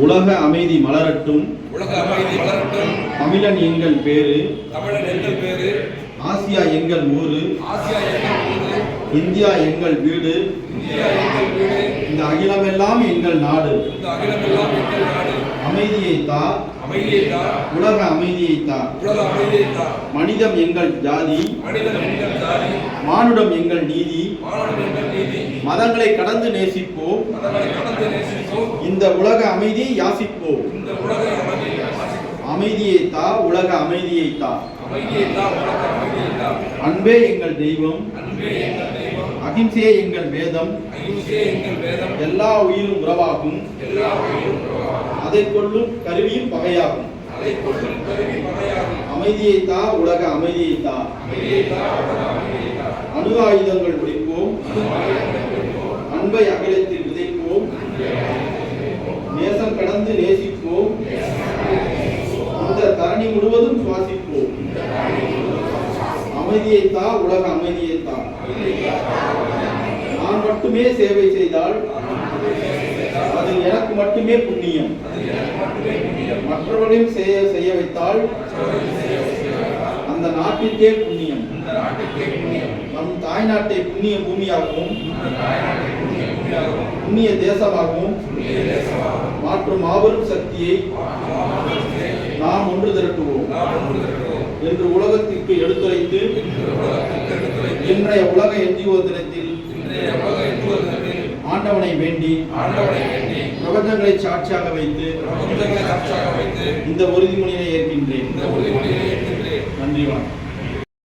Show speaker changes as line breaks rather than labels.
உலக அமைதி மலரட்டும்.
உலக அமைதி மலரட்டும்.
தமிழன் எங்கள் பேரு.
தமிழன் எங்கள் பேரு.
ஆசியா எங்கள் ஊரு.
ஆசியா எங்கள் ஊரு.
இந்தியா எங்கள் வீடு.
இந்தியா எங்கள் வீடு.
இந்த அகிலமெல்லாம் எங்கள் நாடு.
இந்த அகிலமெல்லாம் எங்கள் நாடு.
அமைதியை தா.
அமைதியை தா.
உலக அமைதியை தா.
உலக அமைதியை தா.
மனிதம் எங்கள் ஜாதி.
மனிதம் எங்கள் ஜாதி.
மானுடம் எங்கள் நீதி.
மானுடம் எங்கள் நீதி.
மதங்களை கடந்து நேசிப்போம்.
மதங்களை கடந்து நேசிப்போம்.
இந்த உலக அமைதியை யாசிப்போம்.
இந்த உலக அமைதியை யாசிப்போம்.
அமைதியை தா. உலக அமைதியை தா.
அமைதியை தா. உலக அமைதியை தா.
அன்பே எங்கள் தெய்வம்.
அன்பே எங்கள் தெய்வம்.
அகிம்சையே எங்கள் வேதம்.
அகிம்சையே எங்கள் வேதம்.
எல்லா உயிரும் உறவாகும்.
எல்லா உயிரும் உறவாகும்.
அதை கொள்ளும் கருவியும் பகையாகும்.
அதை கொள்ளும் கருவி பகையாகும்.
அமைதியை தா. உலக அமைதியை தா.
அமைதியை தா. உலக அமைதியை தா.
அணு ஆயுதங்கள் ஒழிப்போம். அன்பை அகிலத்தில் விதைப்போம். நேசம் கடந்து நேசிப்போம். இந்த தரணி முழுவதும் சுவாசிப்போம். அமைதியை தா. உலக அமைதியை தா. நான் மட்டுமே சேவை செய்தால் அது எனக்கு மட்டுமே புண்ணியம். மற்றவர்களையும் செய்ய வைத்தால் அந்த நாட்டிற்கே புண்ணியம். நம் தாய்நாட்டை புண்ணிய பூமியாகவும் புண்ணிய தேசமாகவும் மாற்றும் மாபெரும் சக்தியை நாம் ஒன்று திரட்டுவோம் என்று உலகத்திற்கு எடுத்துரைத்து இன்றைய உலக என்ஜிஓ தினத்தில் ஆண்டவனை வேண்டி பிரபஞ்சங்களை சாட்சியாக வைத்து இந்த உறுதிமொழியை ஏற்கின்றேன். நன்றி, வணக்கம்.